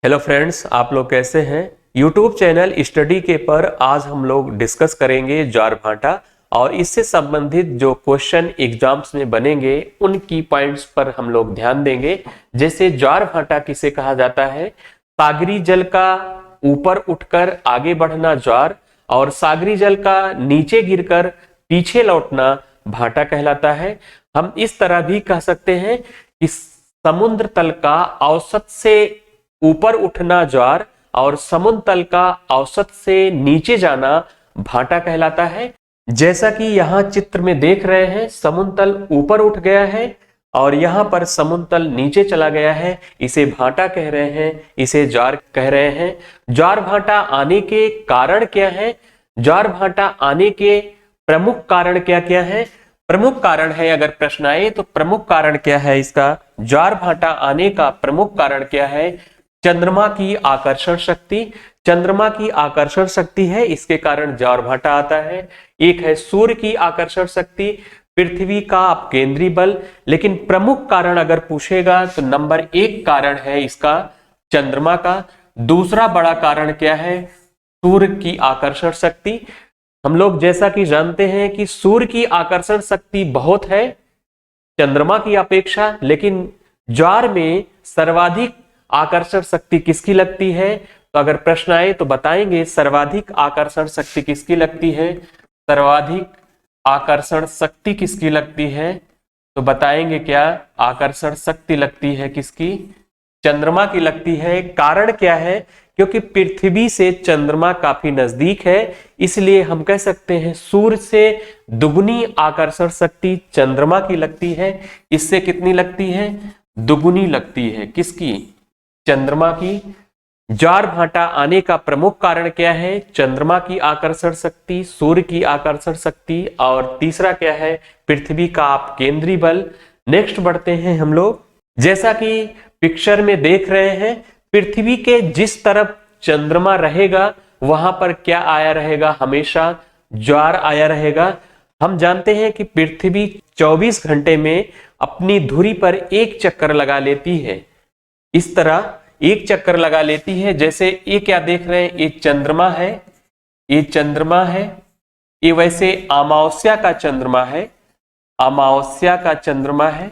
Hello friends, आप लोग कैसे हैं। यूट्यूब चैनल स्टडी के पर आज हम लोग डिस्कस करेंगे ज्वार भाटा और इससे संबंधित जो क्वेश्चन एग्जाम्स में बनेंगे उनकी पॉइंट्स पर हम लोग ध्यान देंगे। जैसे ज्वार भाटा किसे कहा जाता है, सागरी जल का ऊपर उठकर आगे बढ़ना ज्वार और सागरी जल का नीचे गिरकर पीछे लौटना भाटा कहलाता है। हम इस तरह भी कह सकते हैं कि समुद्र तल का औसत से ऊपर उठना ज्वार और समुद्र तल का औसत से नीचे जाना भाटा कहलाता है। जैसा कि यहाँ चित्र में देख रहे हैं, समुद्र तल ऊपर उठ गया है और यहाँ पर समुद्र तल नीचे चला गया है। इसे भाटा कह रहे हैं, इसे ज्वार कह रहे हैं। ज्वार भाटा आने के कारण क्या है, ज्वार भाटा आने के प्रमुख कारण क्या क्या है। प्रमुख कारण है, अगर प्रश्न आए तो प्रमुख कारण क्या है इसका, ज्वार भाटा आने का प्रमुख कारण क्या है। चंद्रमा की आकर्षण शक्ति, चंद्रमा की आकर्षण शक्ति है, इसके कारण ज्वार भाटा आता है। एक है सूर्य की आकर्षण शक्ति, पृथ्वी का अपकेंद्री बल। लेकिन प्रमुख कारण अगर पूछेगा तो नंबर 1 कारण है इसका चंद्रमा का। दूसरा बड़ा कारण क्या है, सूर्य की आकर्षण शक्ति। हम लोग जैसा कि जानते हैं कि सूर्य की आकर्षण शक्ति बहुत है चंद्रमा की अपेक्षा, लेकिन ज्वार में सर्वाधिक आकर्षण शक्ति किसकी लगती है। तो अगर प्रश्न आए तो बताएंगे सर्वाधिक आकर्षण शक्ति किसकी लगती है। सर्वाधिक आकर्षण शक्ति किसकी लगती है, तो बताएंगे क्या, आकर्षण शक्ति लगती है किसकी, चंद्रमा की लगती है। कारण क्या है, क्योंकि पृथ्वी से चंद्रमा काफी नजदीक है, इसलिए हम कह सकते हैं सूर्य से दुगुनी आकर्षण शक्ति चंद्रमा की लगती है। इससे कितनी लगती है, दुगुनी लगती है किसकी, चंद्रमा की। ज्वार भाटा आने का प्रमुख कारण क्या है, चंद्रमा की आकर्षण शक्ति, सूर्य की आकर्षण शक्ति और तीसरा क्या है, पृथ्वी का अपकेंद्री बल। नेक्स्ट बढ़ते हैं हम लोग। जैसा कि पिक्चर में देख रहे हैं, पृथ्वी के जिस तरफ चंद्रमा रहेगा वहां पर क्या आया रहेगा, हमेशा ज्वार आया रहेगा। हम जानते हैं कि पृथ्वी 24 घंटे में अपनी धुरी पर एक चक्कर लगा लेती है। इस तरह एक चक्कर लगा लेती है। जैसे ये क्या देख रहे हैं, ये चंद्रमा है, ये चंद्रमा है, ये वैसे अमावस्या का चंद्रमा है, अमावस्या का चंद्रमा है।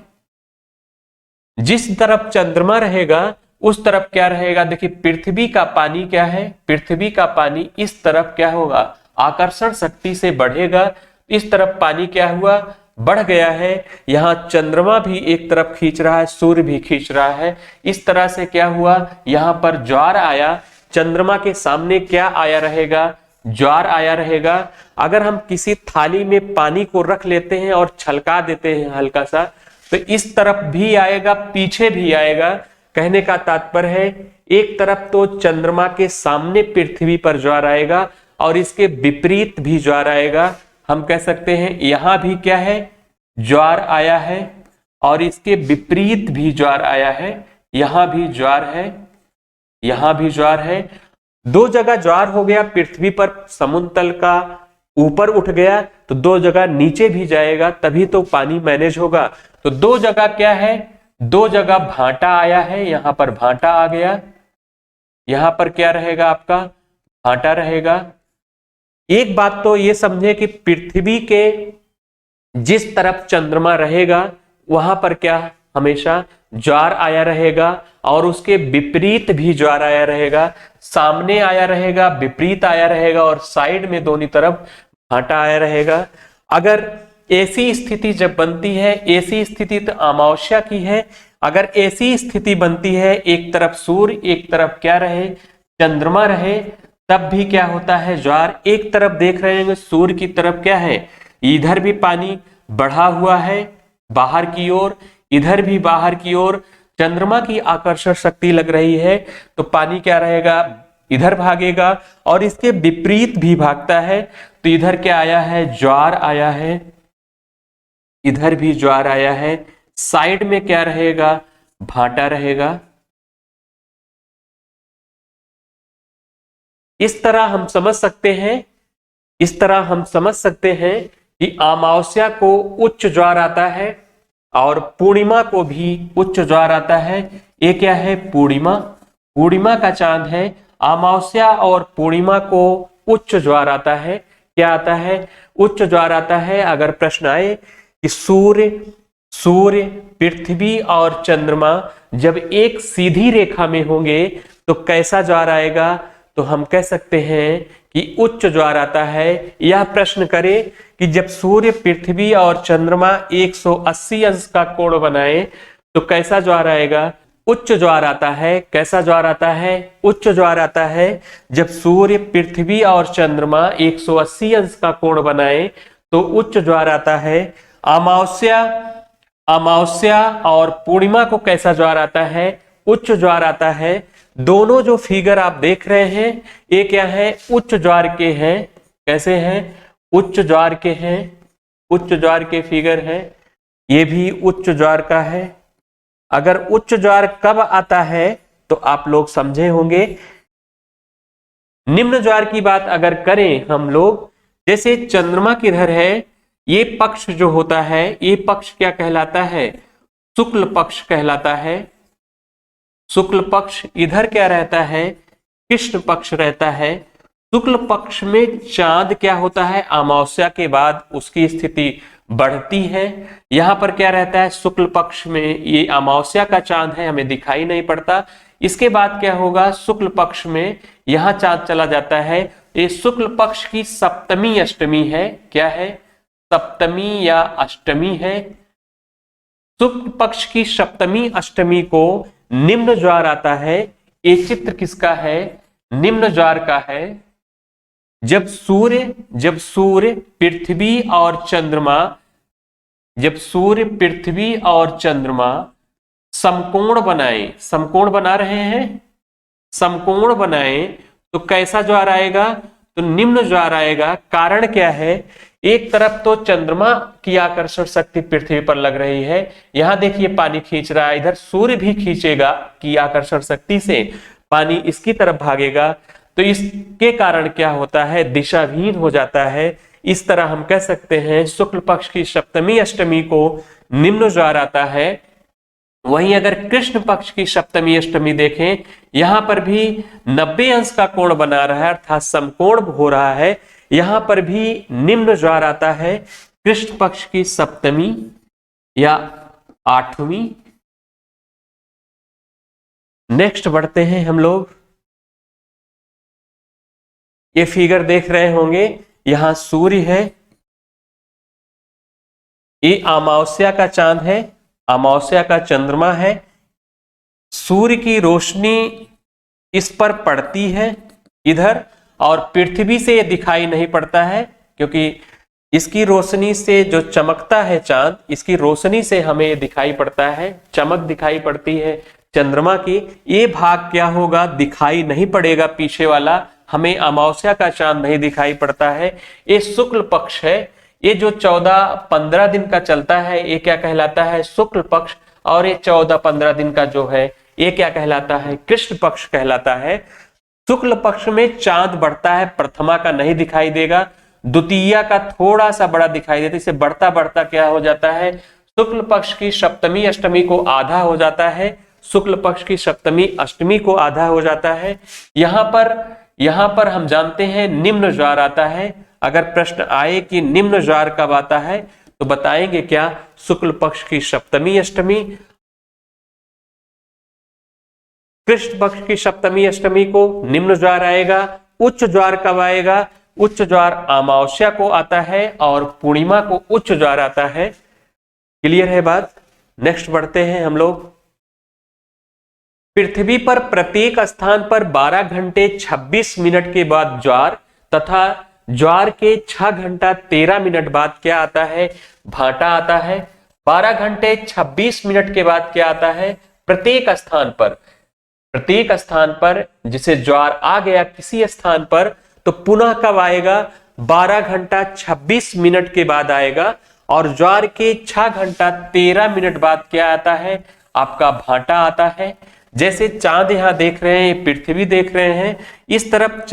जिस तरफ चंद्रमा रहेगा उस तरफ क्या रहेगा, देखिए पृथ्वी का पानी क्या है, पृथ्वी का पानी इस तरफ क्या होगा, आकर्षण शक्ति से बढ़ेगा। इस तरफ पानी क्या हुआ, बढ़ गया है। यहाँ चंद्रमा भी एक तरफ खींच रहा है, सूर्य भी खींच रहा है। इस तरह से क्या हुआ, यहाँ पर ज्वार आया, चंद्रमा के सामने क्या आया रहेगा, ज्वार आया रहेगा। अगर हम किसी थाली में पानी को रख लेते हैं और छलका देते हैं हल्का सा, तो इस तरफ भी आएगा, पीछे भी आएगा। कहने का तात्पर्य है एक तरफ तो चंद्रमा के सामने पृथ्वी पर ज्वार आएगा और इसके विपरीत भी ज्वार आएगा। हम कह सकते हैं यहां भी क्या है, ज्वार आया है और इसके विपरीत भी ज्वार आया है। यहां भी ज्वार है, यहां भी ज्वार है। दो जगह ज्वार हो गया, पृथ्वी पर समुद्र तल का ऊपर उठ गया तो दो जगह नीचे भी जाएगा, तभी तो पानी मैनेज होगा। तो दो जगह क्या है, दो जगह भाटा आया है। यहां पर भाटा आ गया, यहां पर क्या रहेगा आपका, भाटा रहेगा। एक बात तो ये समझे कि पृथ्वी के जिस तरफ चंद्रमा रहेगा वहां पर क्या हमेशा ज्वार आया रहेगा और उसके विपरीत भी ज्वार आया रहेगा। सामने आया रहेगा, विपरीत आया रहेगा और साइड में दोनों तरफ भाटा आया रहेगा। अगर ऐसी स्थिति जब बनती है, ऐसी स्थिति तो अमावस्या की है, अगर ऐसी स्थिति बनती है एक तरफ सूर्य एक तरफ क्या रहे, चंद्रमा रहे, तब भी क्या होता है, ज्वार। एक तरफ देख रहे हैं सूर्य की तरफ क्या है, इधर भी पानी बढ़ा हुआ है बाहर की ओर, इधर भी बाहर की ओर चंद्रमा की आकर्षण शक्ति लग रही है तो पानी क्या रहेगा, इधर भागेगा और इसके विपरीत भी भागता है। तो इधर क्या आया है, ज्वार आया है, इधर भी ज्वार आया है। साइड में क्या रहेगा, भाटा रहेगा। इस तरह हम समझ सकते हैं, इस तरह हम समझ सकते हैं कि अमावस्या को उच्च ज्वार आता है और पूर्णिमा को भी उच्च ज्वार आता है। ये क्या है, पूर्णिमा, पूर्णिमा का चांद है। अमावस्या और पूर्णिमा को उच्च ज्वार आता है। क्या आता है? उच्च ज्वार आता है। अगर प्रश्न आए कि सूर्य पृथ्वी और चंद्रमा जब एक सीधी रेखा में होंगे तो कैसा ज्वार आएगा, तो हम कह सकते हैं कि उच्च ज्वार आता है। यह प्रश्न करे कि जब सूर्य पृथ्वी और चंद्रमा 180 अंश का कोण बनाए तो कैसा ज्वार आएगा? उच्च ज्वार आता है। कैसा ज्वार आता है? उच्च ज्वार आता है। जब सूर्य पृथ्वी और चंद्रमा 180 अंश का कोण बनाए तो उच्च ज्वार आता है। अमावस्या और पूर्णिमा को कैसा ज्वार आता है? उच्च ज्वार आता है। दोनों जो फिगर आप देख रहे हैं ये क्या है? उच्च ज्वार के हैं। कैसे हैं? उच्च ज्वार के हैं। उच्च ज्वार के फिगर हैं। ये भी उच्च ज्वार का है। अगर उच्च ज्वार कब आता है तो आप लोग समझे होंगे। निम्न ज्वार की बात अगर करें हम लोग, जैसे चंद्रमा किधर है, ये पक्ष जो होता है ये पक्ष क्या कहलाता है? शुक्ल पक्ष कहलाता है। शुक्ल पक्ष इधर क्या रहता है? कृष्ण पक्ष रहता है। शुक्ल पक्ष में चांद क्या होता है? अमावस्या के बाद उसकी स्थिति बढ़ती है। यहां पर क्या रहता है? शुक्ल पक्ष में ये अमावस्या का चांद है, हमें दिखाई नहीं पड़ता। इसके बाद क्या होगा? शुक्ल पक्ष में यहां चांद चला जाता है। ये शुक्ल पक्ष की सप्तमी अष्टमी है। क्या है? सप्तमी या अष्टमी है। शुक्ल पक्ष की सप्तमी अष्टमी को निम्न ज्वार आता है। ये चित्र किसका है? निम्न ज्वार का है। जब सूर्य पृथ्वी और चंद्रमा समकोण बनाए, समकोण बना रहे हैं, समकोण बनाए तो कैसा ज्वार आएगा? तो निम्न ज्वार आएगा। कारण क्या है? एक तरफ तो चंद्रमा की आकर्षण शक्ति पृथ्वी पर लग रही है, यहां देखिए पानी खींच रहा है, इधर सूर्य भी खींचेगा की आकर्षण शक्ति से पानी इसकी तरफ भागेगा, तो इसके कारण क्या होता है? दिशाहीन हो जाता है। इस तरह हम कह सकते हैं शुक्ल पक्ष की सप्तमी अष्टमी को निम्न ज्वार आता है। वहीं अगर कृष्ण पक्ष की सप्तमी अष्टमी देखें, यहां पर भी 90 अंश का कोण बना रहा है, अर्थात समकोण हो रहा है, यहां पर भी निम्न ज्वार आता है। कृष्ण पक्ष की सप्तमी या आठवीं। नेक्स्ट बढ़ते हैं हम लोग। ये फिगर देख रहे होंगे, यहां सूर्य है, ये अमावस्या का चांद है, अमावस्या का चंद्रमा है। सूर्य की रोशनी इस पर पड़ती है इधर, और पृथ्वी से ये दिखाई नहीं पड़ता है क्योंकि इसकी रोशनी से जो चमकता है चांद, इसकी रोशनी से हमें दिखाई पड़ता है, चमक दिखाई पड़ती है चंद्रमा की। ये भाग क्या होगा? दिखाई नहीं पड़ेगा। पीछे वाला हमें अमावस्या का चांद नहीं दिखाई पड़ता है। ये शुक्ल पक्ष है। ये जो 14-15 दिन का चलता है ये क्या कहलाता है? शुक्ल पक्ष। और ये 14-15 दिन का जो है ये क्या कहलाता है? कृष्ण पक्ष कहलाता है। शुक्ल पक्ष में चांद बढ़ता है, प्रथमा का नहीं दिखाई देगा, द्वितीया का थोड़ा सा बड़ा दिखाई देता है। इसे बढ़ता बढ़ता क्या हो जाता है? शुक्ल पक्ष की सप्तमी अष्टमी को आधा हो जाता है। शुक्ल पक्ष की सप्तमी अष्टमी को आधा हो जाता है। यहां पर हम जानते हैं निम्न ज्वार आता है। अगर प्रश्न आए कि निम्न ज्वार कब आता है तो बताएंगे क्या? शुक्ल पक्ष की सप्तमी अष्टमी। कृष्ण पक्ष की सप्तमी अष्टमी को निम्न ज्वार आएगा। उच्च ज्वार कब आएगा? उच्च ज्वार अमावस्या को आता है और पूर्णिमा को उच्च ज्वार आता है। क्लियर है बात? नेक्स्ट बढ़ते हैं हम लोग। पृथ्वी पर प्रत्येक स्थान पर 12 घंटे 26 मिनट के बाद ज्वार तथा ज्वार के 6 घंटा 13 मिनट बाद क्या आता है? भाटा आता है। 12 घंटे 26 मिनट के बाद क्या आता है? प्रत्येक स्थान पर जिसे ज्वार आ गया किसी स्थान पर तो पुनः कब आएगा? 12 घंटा 26 मिनट के बाद आएगा। और ज्वार के 6 घंटा 13 मिनट बाद क्या आता है? आपका भाटा आता है। जैसे चांद यहां देख रहे हैं, पृथ्वी देख रहे हैं, इस तरफ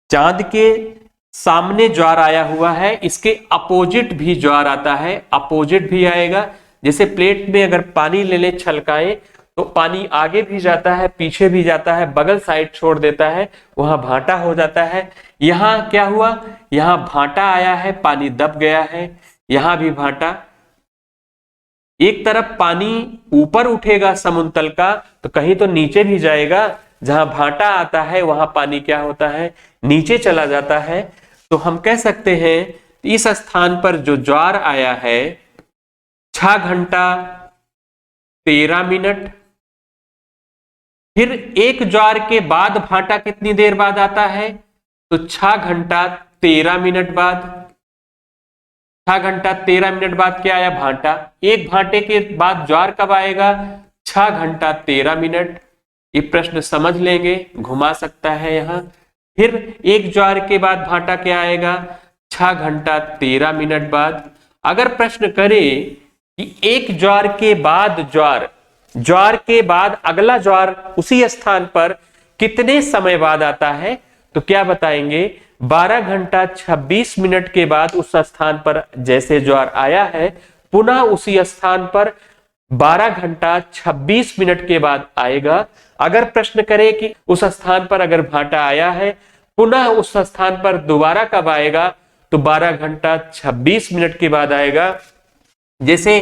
चांद के सामने ज्वार आया हुआ है, इसके अपोजिट भी ज्वार आता है, अपोजिट भी आएगा। जैसे प्लेट में अगर पानी ले ले छलकाएं तो पानी आगे भी जाता है, पीछे भी जाता है, बगल साइड छोड़ देता है, वहां भाटा हो जाता है। यहां क्या हुआ, यहां भाटा आया है, पानी दब गया है, यहां भी भाटा। एक तरफ पानी ऊपर उठेगा समुद्र तल का तो कहीं तो नीचे भी जाएगा, जहां भाटा आता है वहां पानी क्या होता है, नीचे चला जाता है। तो हम कह सकते हैं इस स्थान पर जो ज्वार आया है 6 घंटा 13 मिनट। फिर एक ज्वार के बाद भाटा कितनी देर बाद आता है, तो 6 घंटा 13 मिनट बाद। 6 घंटा 13 मिनट बाद क्या आया, भाटा। एक भाटे के बाद ज्वार कब आएगा, 6 घंटा 13 मिनट। ये प्रश्न समझ लेंगे, घुमा सकता है यहां। फिर एक ज्वार के बाद भाटा क्या आएगा, 6 घंटा 13 मिनट बाद। अगर प्रश्न करे कि एक ज्वार के बाद ज्वार, ज्वार के बाद अगला ज्वार उसी स्थान पर कितने समय बाद आता है, तो क्या बताएंगे, 12 घंटा 26 मिनट के बाद उस स्थान पर जैसे ज्वार आया है पुनः उसी स्थान पर 12 घंटा 26 मिनट के बाद आएगा। अगर प्रश्न करे कि उस स्थान पर अगर भाटा आया है पुनः उस स्थान पर दोबारा कब आएगा, तो 12 घंटा 26 मिनट के बाद आएगा। जैसे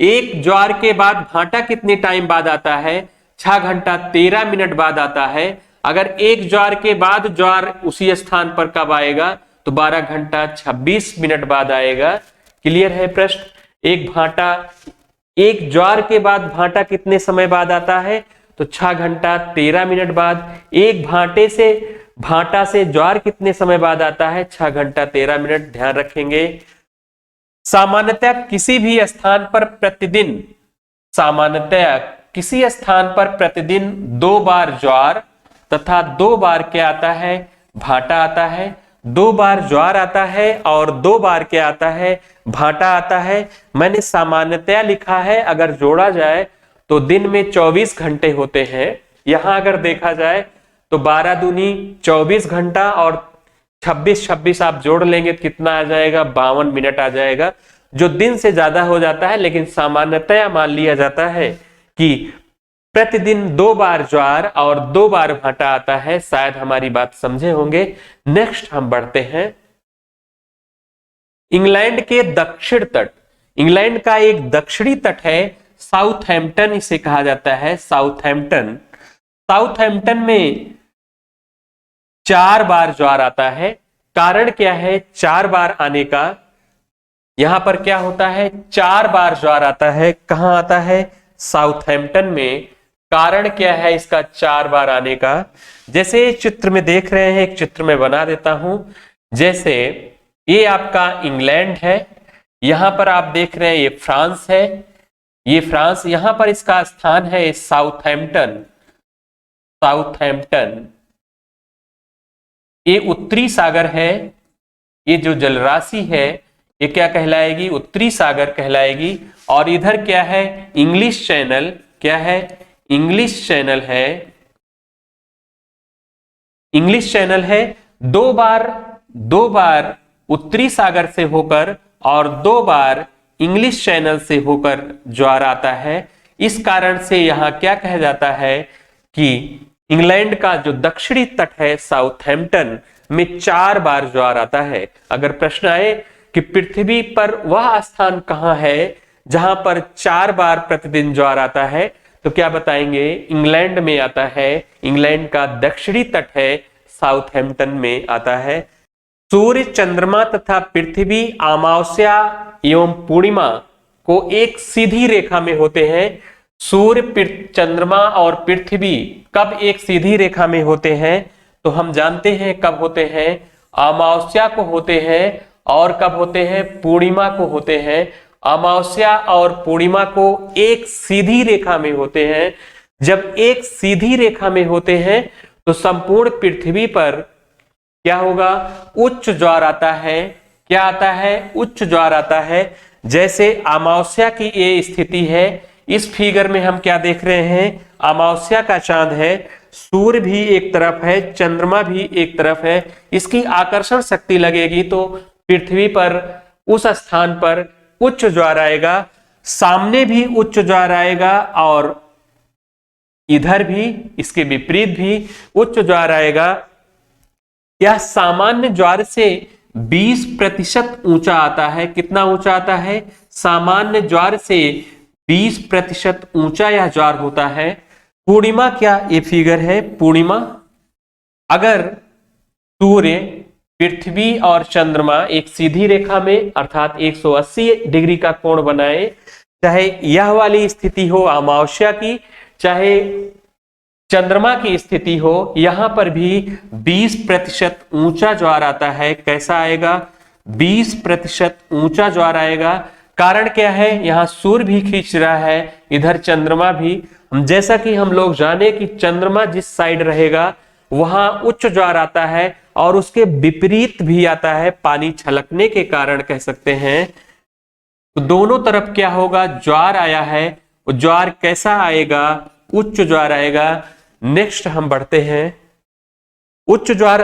एक ज्वार के बाद भाटा कितने टाइम बाद आता है, 6 घंटा 13 मिनट बाद आता है। अगर एक ज्वार के बाद ज्वार उसी स्थान पर कब आएगा, तो 12 घंटा 26 मिनट बाद आएगा। क्लियर है प्रश्न। एक भाटा, एक ज्वार के बाद भाटा कितने समय बाद आता है, तो 6 घंटा 13 मिनट बाद। एक भाटा से ज्वार कितने समय बाद आता है, 6 घंटा 13 मिनट। ध्यान रखेंगे। सामान्यतः किसी भी स्थान पर प्रतिदिन, सामान्यतः किसी स्थान पर प्रतिदिन 2 बार ज्वार तथा 2 बार क्या आता है, भाटा आता है। 2 बार ज्वार आता है और 2 बार क्या आता है, भाटा आता है। मैंने सामान्यतः लिखा है, अगर जोड़ा जाए तो दिन में 24 घंटे होते हैं। यहां अगर देखा जाए तो 12 दूनी 24 घंटा और 26 आप जोड़ लेंगे तो कितना आ जाएगा, 52 मिनट आ जाएगा, जो दिन से ज्यादा हो जाता है। लेकिन सामान्यतया मान लिया जाता है कि प्रतिदिन 2 बार ज्वार और 2 बार भाटा आता है। शायद हमारी बात समझे होंगे। नेक्स्ट हम बढ़ते हैं। इंग्लैंड के दक्षिण तट, इंग्लैंड का एक दक्षिणी तट है साउथहैम्पटन, इसे कहा जाता है साउथहैम्पटन। साउथहैम्पटन में 4 बार ज्वार आता है। कारण क्या है 4 बार आने का, यहां पर क्या होता है, 4 बार ज्वार आता है। कहां आता है, साउथहैम्पटन में। कारण क्या है इसका 4 बार आने का, जैसे चित्र में देख रहे हैं, एक चित्र में बना देता हूं। जैसे ये आपका इंग्लैंड है, यहां पर आप देख रहे हैं ये फ्रांस है, ये फ्रांस, यहां पर इसका स्थान है साउथहैम्पटन। साउथहैम्पटन ये उत्तरी सागर है, ये जो जलराशि है ये क्या कहलाएगी, उत्तरी सागर कहलाएगी। और इधर क्या है, इंग्लिश चैनल, क्या है, इंग्लिश चैनल है, इंग्लिश चैनल है। 2 बार उत्तरी सागर से होकर और 2 बार इंग्लिश चैनल से होकर ज्वार आता है। इस कारण से यहां क्या कहा जाता है कि इंग्लैंड का जो दक्षिणी तट है साउथहैम्पटन में 4 बार ज्वार आता है। अगर प्रश्न आए कि पृथ्वी पर वह स्थान कहां है जहां पर 4 बार प्रतिदिन ज्वार आता है, तो क्या बताएंगे, इंग्लैंड में आता है। इंग्लैंड का दक्षिणी तट है साउथहैम्पटन में आता है। सूर्य, चंद्रमा तथा पृथ्वी अमावस्या एवं पूर्णिमा को एक सीधी रेखा में होते हैं। सूर्य, चंद्रमा और पृथ्वी कब एक सीधी रेखा में होते हैं, तो हम जानते हैं कब होते हैं, अमावस्या को होते हैं और कब होते हैं, पूर्णिमा को होते हैं। अमावस्या और पूर्णिमा को एक सीधी रेखा में होते हैं। जब एक सीधी रेखा में होते हैं तो संपूर्ण पृथ्वी पर क्या होगा, उच्च ज्वार आता है। क्या आता है, उच्च ज्वार आता है। जैसे अमावस्या की ये स्थिति है, इस फिगर में हम क्या देख रहे हैं, अमावस्या का चांद है, सूर्य भी एक तरफ है, चंद्रमा भी एक तरफ है। इसकी आकर्षण शक्ति लगेगी तो पृथ्वी पर उस स्थान पर उच्च ज्वार आएगा, सामने भी उच्च ज्वार आएगा और इधर भी इसके विपरीत भी उच्च ज्वार आएगा। यह सामान्य ज्वार से 20% ऊंचा आता है। कितना ऊंचा आता है? सामान्य ज्वार से 20% ऊंचा यह ज्वार होता है। पूर्णिमा क्या? ये फिगर है पूर्णिमा। अगर सूर्य, पृथ्वी और चंद्रमा एक सीधी रेखा में अर्थात 180 डिग्री का कोण बनाए, चाहे यह वाली स्थिति हो अमावस्या की, चाहे चंद्रमा की स्थिति हो, यहां पर भी 20% ऊंचा ज्वार आता है। कैसा आएगा? 20% ऊंचा ज्वार आएगा। कारण क्या है? यहां सूर्य भी खींच रहा है, इधर चंद्रमा भी। जैसा कि हम लोग जाने कि चंद्रमा जिस साइड रहेगा वहां उच्च ज्वार आता है और उसके विपरीत भी आता है, पानी छलकने के कारण कह सकते हैं। तो दोनों तरफ क्या होगा? ज्वार आया है। ज्वार कैसा आएगा? उच्च ज्वार आएगा। नेक्स्ट हम बढ़ते हैं। उच्च ज्वार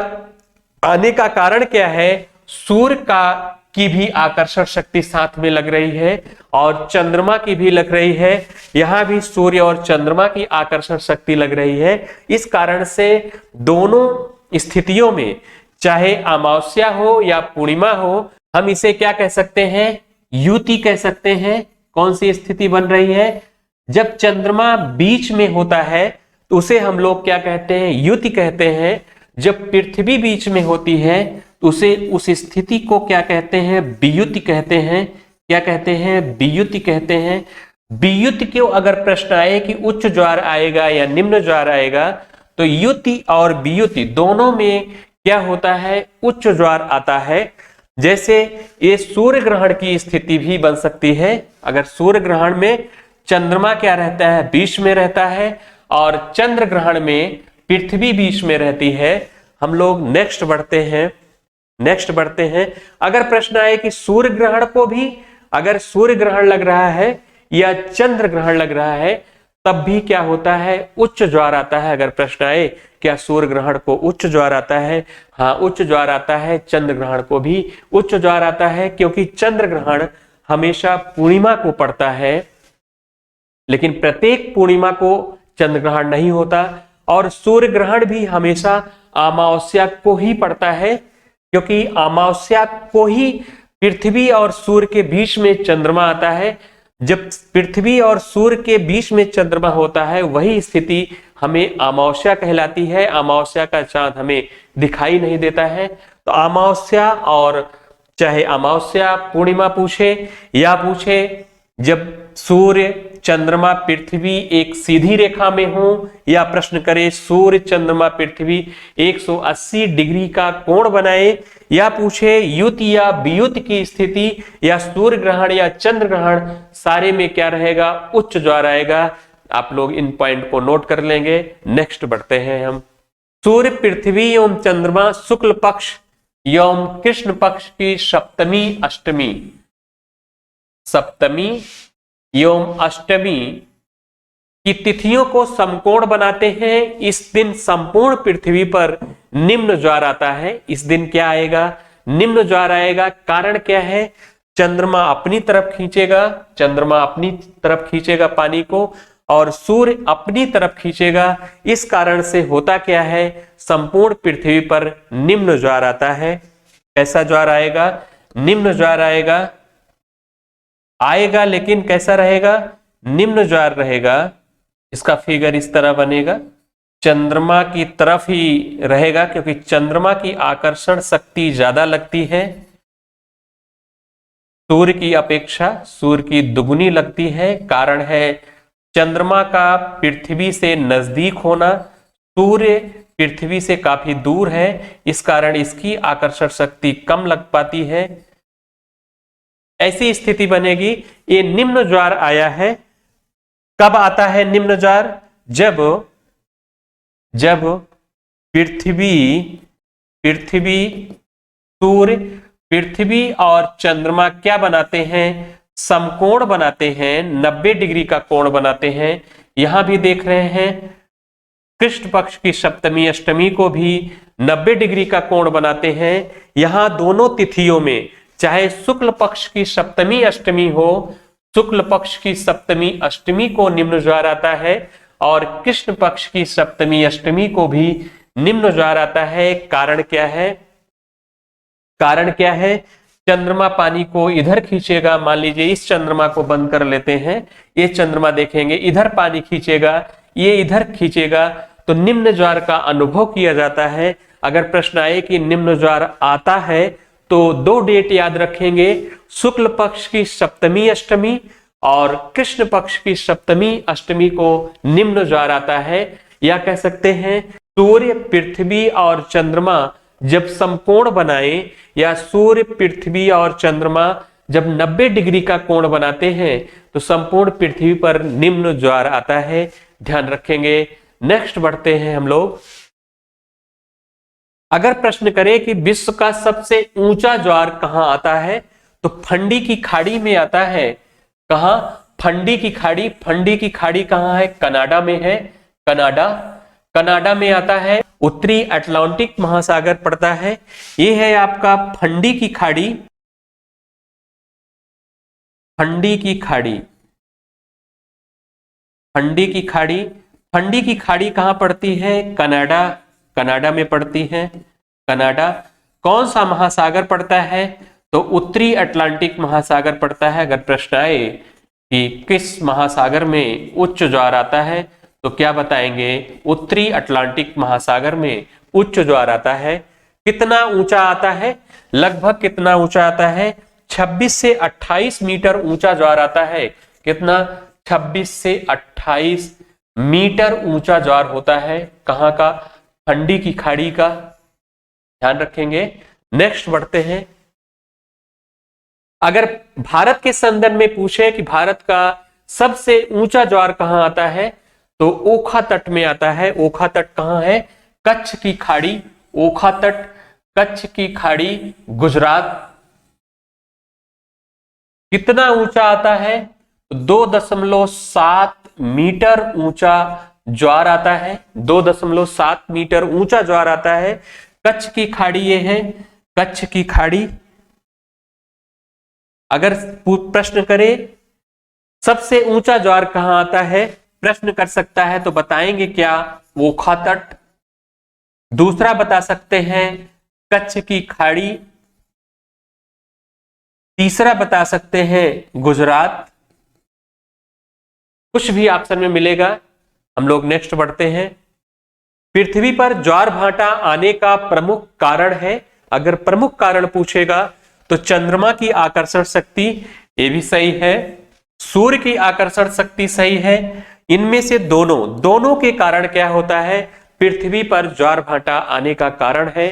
आने का कारण क्या है? सूर्य का की भी आकर्षण शक्ति साथ में लग रही है और चंद्रमा की भी लग रही है। यहां भी सूर्य और चंद्रमा की आकर्षण शक्ति लग रही है। इस कारण से दोनों स्थितियों में, चाहे अमावस्या हो या पूर्णिमा हो, हम इसे क्या कह सकते हैं? युति कह सकते हैं। कौन सी स्थिति बन रही है? जब चंद्रमा बीच में होता है तो उसे हम लोग क्या कहते हैं? युति कहते हैं। जब पृथ्वी बीच में होती है तो उसे उस स्थिति को क्या कहते हैं? वियुति कहते हैं। क्या कहते हैं? वियुति कहते हैं। वियुति क्यों अगर प्रश्न आए कि उच्च ज्वार आएगा या निम्न ज्वार आएगा, तो युति और वियुति दोनों में क्या होता है? उच्च ज्वार आता है। जैसे ये सूर्य ग्रहण की स्थिति भी बन सकती है। अगर सूर्य ग्रहण में चंद्रमा क्या रहता है? बीच में रहता है और चंद्र ग्रहण में पृथ्वी बीच में रहती है। हम लोग नेक्स्ट बढ़ते हैं। अगर प्रश्न आए कि सूर्य ग्रहण को भी अगर सूर्य ग्रहण लग रहा है या चंद्र ग्रहण लग रहा है, तब भी क्या होता है? उच्च ज्वार आता है। अगर प्रश्न आए क्या सूर्य ग्रहण को उच्च ज्वार आता है? हाँ, उच्च ज्वार आता है। चंद्र ग्रहण को भी उच्च ज्वार आता है, क्योंकि चंद्र ग्रहण हमेशा पूर्णिमा को पड़ता है, लेकिन प्रत्येक पूर्णिमा को चंद्र ग्रहण नहीं होता। और सूर्य ग्रहण भी हमेशा अमावस्या को ही पड़ता है, क्योंकि अमावस्या को ही पृथ्वी और सूर्य के बीच में चंद्रमा आता है। जब पृथ्वी और सूर्य के बीच में चंद्रमा होता है, वही स्थिति हमें अमावस्या कहलाती है। अमावस्या का चांद हमें दिखाई नहीं देता है। तो अमावस्या, और चाहे अमावस्या पूर्णिमा पूछे या पूछे जब सूर्य चंद्रमा पृथ्वी एक सीधी रेखा में हो, या प्रश्न करे सूर्य चंद्रमा पृथ्वी 180 डिग्री का कोण बनाए, या पूछे युति या वियुति की स्थिति, या सूर्य ग्रहण या चंद्र ग्रहण, सारे में क्या रहेगा? उच्च ज्वार आएगा। आप लोग इन पॉइंट को नोट कर लेंगे। नेक्स्ट बढ़ते हैं हम। सूर्य, पृथ्वी एवं चंद्रमा शुक्ल पक्ष एवं कृष्ण पक्ष की सप्तमी एवं अष्टमी की तिथियों को समकोण बनाते हैं। इस दिन संपूर्ण पृथ्वी पर निम्न ज्वार आता है। इस दिन क्या आएगा? निम्न ज्वार आएगा। कारण क्या है? चंद्रमा अपनी तरफ खींचेगा पानी को और सूर्य अपनी तरफ खींचेगा। इस कारण से होता क्या है? संपूर्ण पृथ्वी पर निम्न ज्वार आता है। कैसा ज्वार आएगा? निम्न ज्वार आएगा, लेकिन कैसा रहेगा? निम्न ज्वार रहेगा। इसका फिगर इस तरह बनेगा, चंद्रमा की तरफ ही रहेगा, क्योंकि चंद्रमा की आकर्षण शक्ति ज्यादा लगती है सूर्य की अपेक्षा, सूर्य की दुगुनी लगती है। कारण है चंद्रमा का पृथ्वी से नजदीक होना, सूर्य पृथ्वी से काफी दूर है, इस कारण इसकी आकर्षण शक्ति कम लग पाती है। ऐसी स्थिति बनेगी। ये निम्न ज्वार आया है। कब आता है निम्न ज्वार? जब सूर्य, पृथ्वी और चंद्रमा क्या बनाते हैं? समकोण बनाते हैं, 90 डिग्री का कोण बनाते हैं। यहां भी देख रहे हैं कृष्ण पक्ष की सप्तमी अष्टमी को भी 90 डिग्री का कोण बनाते हैं। यहां दोनों तिथियों में, चाहे शुक्ल पक्ष की सप्तमी अष्टमी हो, शुक्ल पक्ष की सप्तमी अष्टमी को निम्न ज्वार आता है, और कृष्ण पक्ष की सप्तमी अष्टमी को भी निम्न ज्वार आता है। कारण क्या है? कारण क्या है? चंद्रमा पानी को इधर खींचेगा, मान लीजिए इस चंद्रमा को बंद कर लेते हैं, ये चंद्रमा देखेंगे इधर पानी खींचेगा, ये इधर खींचेगा, तो निम्न ज्वार का अनुभव किया जाता है। अगर प्रश्न आए कि निम्न ज्वार आता है तो दो डेट याद रखेंगे, शुक्ल पक्ष की सप्तमी अष्टमी और कृष्ण पक्ष की सप्तमी अष्टमी को निम्न ज्वार आता है। या कह सकते हैं सूर्य पृथ्वी और चंद्रमा जब समकोण बनाए, या सूर्य पृथ्वी और चंद्रमा जब 90 डिग्री का कोण बनाते हैं तो संपूर्ण पृथ्वी पर निम्न ज्वार आता है। ध्यान रखेंगे। नेक्स्ट बढ़ते हैं हम लोग। अगर प्रश्न करें कि विश्व का सबसे ऊंचा ज्वार कहां आता है, तो फंडी की खाड़ी में आता है। कहां? फंडी की खाड़ी। फंडी की खाड़ी कहां है? कनाडा में है। कनाडा में आता है। उत्तरी अटलांटिक महासागर पड़ता है। ये है आपका फंडी की खाड़ी। फंडी की खाड़ी। फंडी की खाड़ी। फंडी की खाड़ी कहां पड़ती है? कनाडा में पड़ती है। कनाडा। कौन सा महासागर पड़ता है? तो उत्तरी अटलांटिक महासागर पड़ता है। अगर प्रश्न आए कि किस महासागर में उच्च ज्वार आता है, तो क्या बताएंगे? उत्तरी अटलांटिक महासागर में उच्च ज्वार आता है। कितना ऊंचा आता है? लगभग कितना ऊंचा आता है? 26 से 28 मीटर ऊंचा ज्वार आता है। कितना? 26 से 28 मीटर ऊंचा ज्वार होता है। कहां का? फंडी की खाड़ी का। ध्यान रखेंगे। नेक्स्ट बढ़ते हैं। अगर भारत के संदर्भ में पूछे कि भारत का सबसे ऊंचा ज्वार कहां आता है, तो ओखा तट में आता है। ओखा तट कहां है? कच्छ की खाड़ी। ओखा तट, कच्छ की खाड़ी, गुजरात। कितना ऊंचा आता है? 2.7 मीटर ऊंचा ज्वार आता है। 2.7 मीटर ऊंचा ज्वार आता है। कच्छ की खाड़ी ये है, कच्छ की खाड़ी। अगर प्रश्न करे सबसे ऊंचा ज्वार कहां आता है, प्रश्न कर सकता है, तो बताएंगे क्या? ओखा तट। दूसरा बता सकते हैं कच्छ की खाड़ी। तीसरा बता सकते हैं गुजरात। कुछ भी ऑप्शन में मिलेगा। हम लोग नेक्स्ट बढ़ते हैं। पृथ्वी पर ज्वार भाटा आने का प्रमुख कारण है। अगर प्रमुख कारण पूछेगा तो चंद्रमा की आकर्षण शक्ति, ये भी सही है। सूर्य की आकर्षण शक्ति सही है। इनमें से दोनों के कारण क्या होता है? पृथ्वी पर ज्वार भाटा आने का कारण है।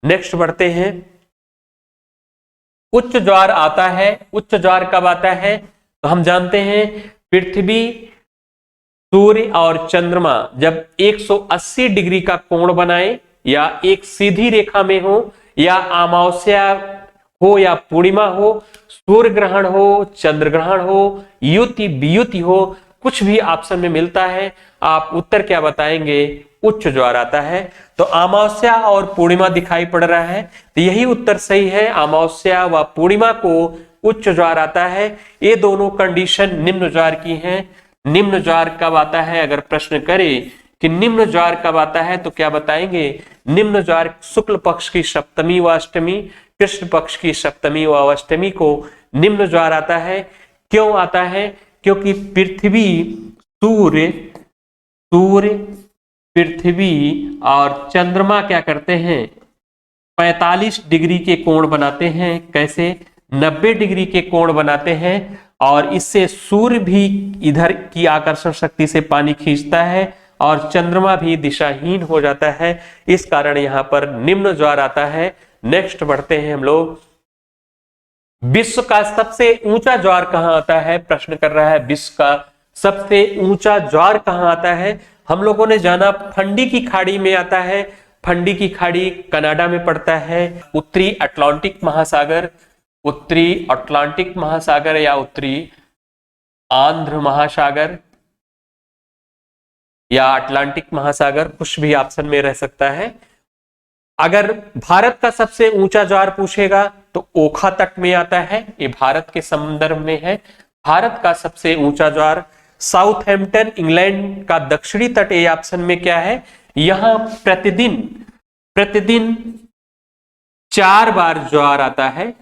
नेक्स्ट बढ़ते हैं। उच्च ज्वार आता है। उच्च ज्वार कब आता है? तो हम जानते हैं पृथ्वी, सूर्य और चंद्रमा जब 180 डिग्री का कोण बनाए, या एक सीधी रेखा में हो, या अमावस्या हो या पूर्णिमा हो, सूर्य ग्रहण हो, चंद्र ग्रहण हो, युति वियुति हो, कुछ भी ऑप्शन में मिलता है, आप उत्तर क्या बताएंगे? उच्च ज्वार आता है। तो अमावस्या और पूर्णिमा दिखाई पड़ रहा है, तो यही उत्तर सही है। अमावस्या व पूर्णिमा को उच्च ज्वार आता है। ये दोनों कंडीशन निम्न ज्वार की हैं। निम्न ज्वार कब आता है? अगर प्रश्न करे कि निम्न ज्वार कब आता है, तो क्या बताएंगे? निम्न ज्वार शुक्ल पक्ष की सप्तमी व अष्टमी, कृष्ण पक्ष की सप्तमी व अष्टमी को निम्न ज्वार आता है। क्यों आता है? क्योंकि पृथ्वी, सूर्य, पृथ्वी और चंद्रमा क्या करते हैं? 45 डिग्री के कोण बनाते हैं। कैसे? 90 डिग्री के कोण बनाते हैं, और इससे सूर्य भी इधर की आकर्षण शक्ति से पानी खींचता है और चंद्रमा भी दिशाहीन हो जाता है। इस कारण यहां पर निम्न ज्वार आता है। नेक्स्ट बढ़ते हैं हम लोग। विश्व का सबसे ऊंचा ज्वार कहां आता है? प्रश्न कर रहा है विश्व का सबसे ऊंचा ज्वार कहां आता है। हम लोगों ने जाना फंडी की खाड़ी में आता है। फंडी की खाड़ी कनाडा में पड़ता है। उत्तरी अटलांटिक महासागर, उत्तरी अटलांटिक महासागर या उत्तरी आंध्र महासागर या अटलांटिक महासागर, कुछ भी ऑप्शन में रह सकता है। अगर भारत का सबसे ऊंचा ज्वार पूछेगा तो ओखा तट में आता है। ये भारत के संदर्भ में है। भारत का सबसे ऊंचा ज्वार साउथहैम्पटन इंग्लैंड का दक्षिणी तट ए ऑप्शन में क्या है, यहां प्रतिदिन 4 बार ज्वार आता है,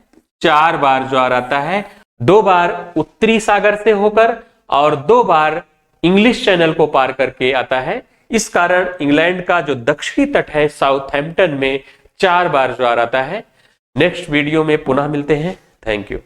4 बार ज्वार आता है, 2 बार उत्तरी सागर से होकर और 2 बार इंग्लिश चैनल को पार करके आता है। इस कारण इंग्लैंड का जो दक्षिणी तट है साउथहैम्पटन में 4 बार ज्वार आता है। नेक्स्ट वीडियो में पुनः मिलते हैं। Thank you.